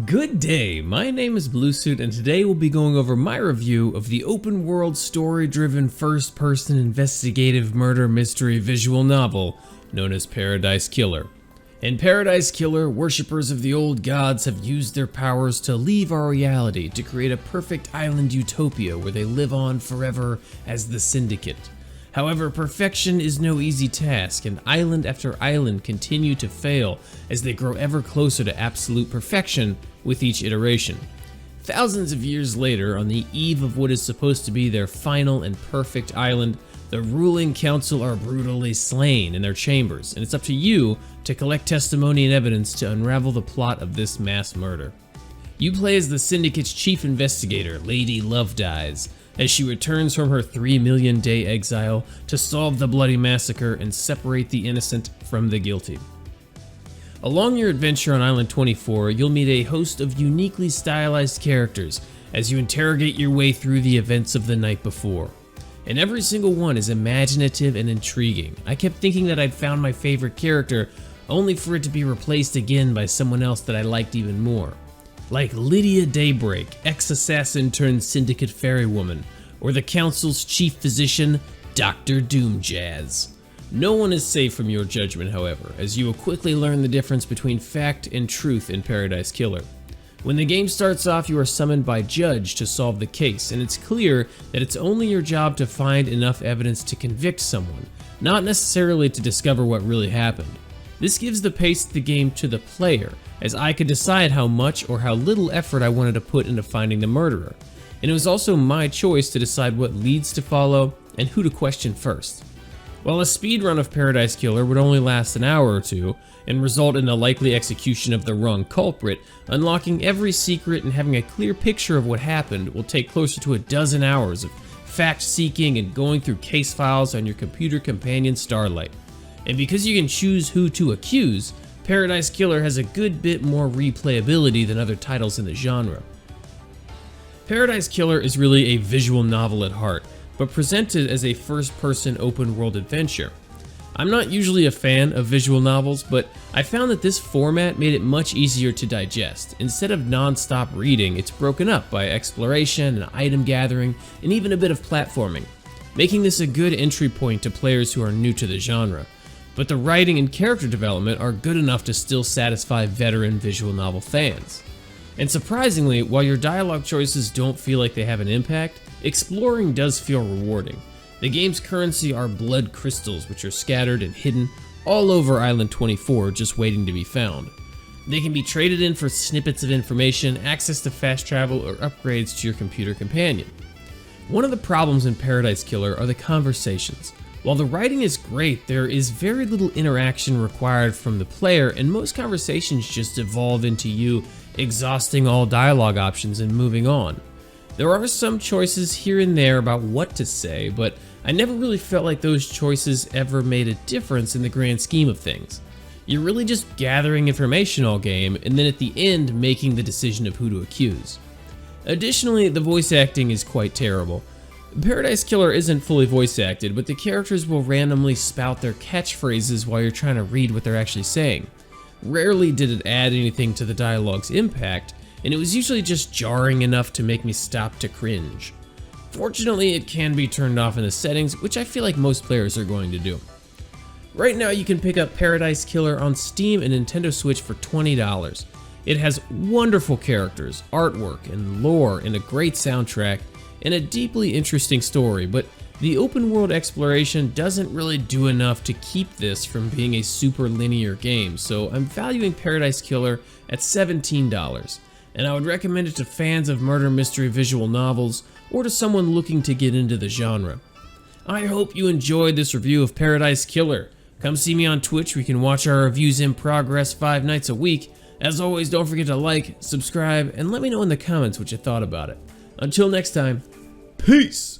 Good day, my name is Bluesuit and today we'll be going over my review of the open world story-driven first-person investigative murder mystery visual novel known as Paradise Killer. In Paradise Killer, worshippers of the old gods have used their powers to leave our reality to create a perfect island utopia where they live on forever as the Syndicate. However, perfection is no easy task, and island after island continue to fail as they grow ever closer to absolute perfection with each iteration. Thousands of years later, on the eve of what is supposed to be their final and perfect island, the ruling council are brutally slain in their chambers, and it's up to you to collect testimony and evidence to unravel the plot of this mass murder. You play as the Syndicate's chief investigator, Lady Lovedies, as she returns from her 3 million day exile to solve the bloody massacre and separate the innocent from the guilty. Along your adventure on Island 24, you'll meet a host of uniquely stylized characters as you interrogate your way through the events of the night before. And every single one is imaginative and intriguing. I kept thinking that I'd found my favorite character, only for it to be replaced again by someone else that I liked even more. Like Lydia Daybreak, ex-assassin turned Syndicate Fairywoman, or the Council's chief physician, Dr. Doomjazz. No one is safe from your judgment, however, as you will quickly learn the difference between fact and truth in Paradise Killer. When the game starts off, you are summoned by Judge to solve the case, and it's clear that it's only your job to find enough evidence to convict someone, not necessarily to discover what really happened. This gives the pace of the game to the player, as I could decide how much or how little effort I wanted to put into finding the murderer. And it was also my choice to decide what leads to follow and who to question first. While a speedrun of Paradise Killer would only last an hour or two and result in the likely execution of the wrong culprit, unlocking every secret and having a clear picture of what happened will take closer to a dozen hours of fact-seeking and going through case files on your computer companion Starlight. And because you can choose who to accuse, Paradise Killer has a good bit more replayability than other titles in the genre. Paradise Killer is really a visual novel at heart, but presented as a first-person open-world adventure. I'm not usually a fan of visual novels, but I found that this format made it much easier to digest. Instead of non-stop reading, it's broken up by exploration and item gathering, and even a bit of platforming, making this a good entry point to players who are new to the genre. But the writing and character development are good enough to still satisfy veteran visual novel fans. And surprisingly, while your dialogue choices don't feel like they have an impact, exploring does feel rewarding. The game's currency are blood crystals, which are scattered and hidden all over Island 24, just waiting to be found. They can be traded in for snippets of information, access to fast travel, or upgrades to your computer companion. One of the problems in Paradise Killer are the conversations. While the writing is great, there is very little interaction required from the player, and most conversations just evolve into you exhausting all dialogue options and moving on. There are some choices here and there about what to say, but I never really felt like those choices ever made a difference in the grand scheme of things. You're really just gathering information all game, and then at the end making the decision of who to accuse. Additionally, the voice acting is quite terrible. Paradise Killer isn't fully voice acted, but the characters will randomly spout their catchphrases while you're trying to read what they're actually saying. Rarely did it add anything to the dialogue's impact, and it was usually just jarring enough to make me stop to cringe. Fortunately, it can be turned off in the settings, which I feel like most players are going to do. Right now you can pick up Paradise Killer on Steam and Nintendo Switch for $20. It has wonderful characters, artwork, and lore, and a great soundtrack, and a deeply interesting story, but the open world exploration doesn't really do enough to keep this from being a super linear game, so I'm valuing Paradise Killer at $17, and I would recommend it to fans of murder mystery visual novels or to someone looking to get into the genre. I hope you enjoyed this review of Paradise Killer. Come see me on Twitch where you can watch our reviews in progress 5 nights a week. As always, don't forget to like, subscribe, and let me know in the comments what you thought about it. Until next time, peace!